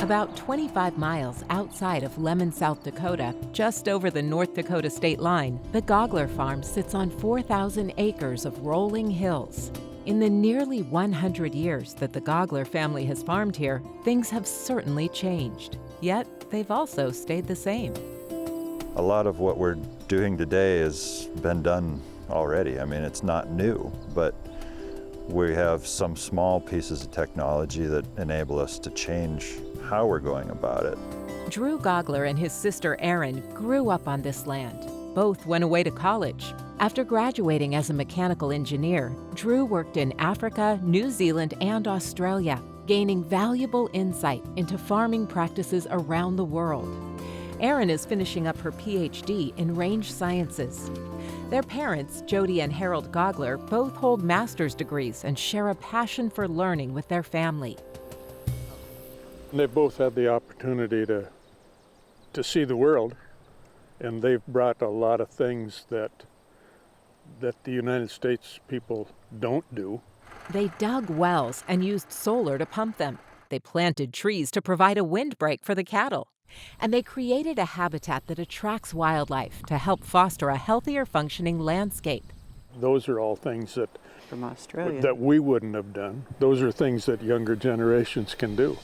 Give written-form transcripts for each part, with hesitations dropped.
About 25 miles outside of Lemon, South Dakota, just over the North Dakota state line, the Gaugler farm sits on 4,000 acres of rolling hills. In the nearly 100 years that the Gaugler family has farmed here, things have certainly changed. Yet, they've also stayed the same. A lot of what we're doing today has been done already. I mean, it's not new, but we have some small pieces of technology that enable us to change how we're going about it. Drew Gaugler and his sister Erin grew up on this land. Both went away to college. After graduating as a mechanical engineer, Drew worked in Africa, New Zealand, and Australia, gaining valuable insight into farming practices around the world. Erin is finishing up her PhD in range sciences. Their parents, Jody and Harold Gaugler, both hold master's degrees and share a passion for learning with their family. They both had the opportunity to see the world, and they've brought a lot of things that the United States people don't do. They dug wells and used solar to pump them. They planted trees to provide a windbreak for the cattle. And they created a habitat that attracts wildlife to help foster a healthier functioning landscape. Those are all things From Australia that we wouldn't have done. Those are things that younger generations can do.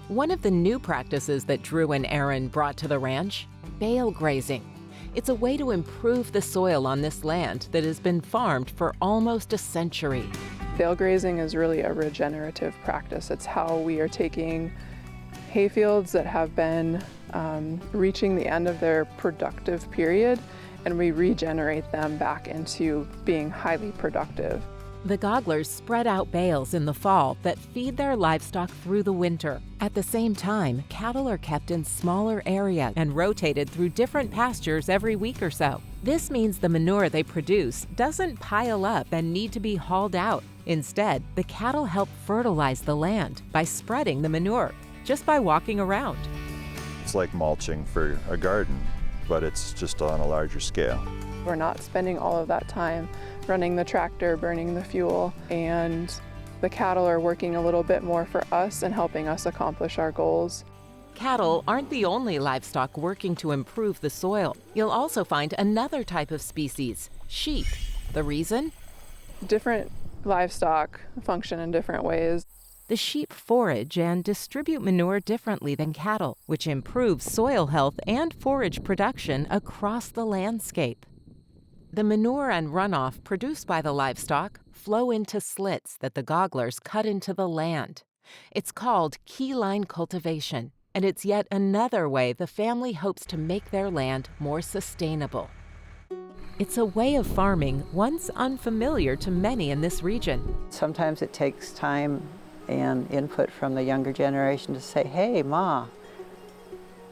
One of the new practices that Drew and Erin brought to the ranch, bale grazing. It's a way to improve the soil on this land that has been farmed for almost a century. Bale grazing is really a regenerative practice. It's how we are taking hayfields that have been reaching the end of their productive period, and we regenerate them back into being highly productive. The Gauglers spread out bales in the fall that feed their livestock through the winter. At the same time, cattle are kept in smaller areas and rotated through different pastures every week or so. This means the manure they produce doesn't pile up and need to be hauled out. Instead, the cattle help fertilize the land by spreading the manure, just by walking around. It's like mulching for a garden, but it's just on a larger scale. We're not spending all of that time running the tractor, burning the fuel, and the cattle are working a little bit more for us and helping us accomplish our goals. Cattle aren't the only livestock working to improve the soil. You'll also find another type of species, sheep. The reason? Different livestock function in different ways. The sheep forage and distribute manure differently than cattle, which improves soil health and forage production across the landscape. The manure and runoff produced by the livestock flow into slits that the Gauglers cut into the land. It's called Keyline Cultivation, and it's yet another way the family hopes to make their land more sustainable. It's a way of farming once unfamiliar to many in this region. Sometimes it takes time and input from the younger generation to say, hey, Ma,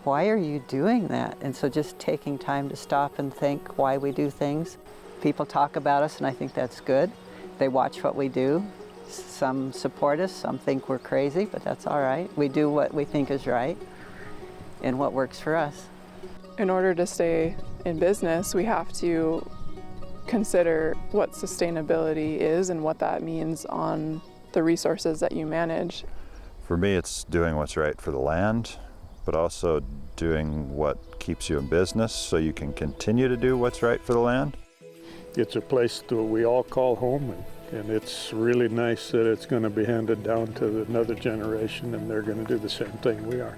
why are you doing that? And so just taking time to stop and think why we do things. People talk about us, and I think that's good. They watch what we do. Some support us, some think we're crazy, but that's all right. We do what we think is right and what works for us. In order to stay in business, we have to consider what sustainability is and what that means on the resources that you manage. For me, it's doing what's right for the land, but also doing what keeps you in business so you can continue to do what's right for the land. It's a place that we all call home, and it's really nice that it's going to be handed down to another generation, and they're going to do the same thing we are,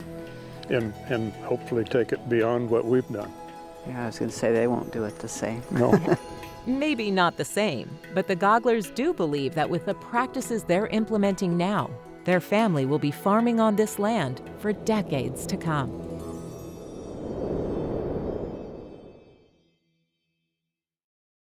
and hopefully take it beyond what we've done. Yeah, I was going to say they won't do it the same. No. Maybe not the same, but the Gauglers do believe that with the practices they're implementing now, their family will be farming on this land for decades to come.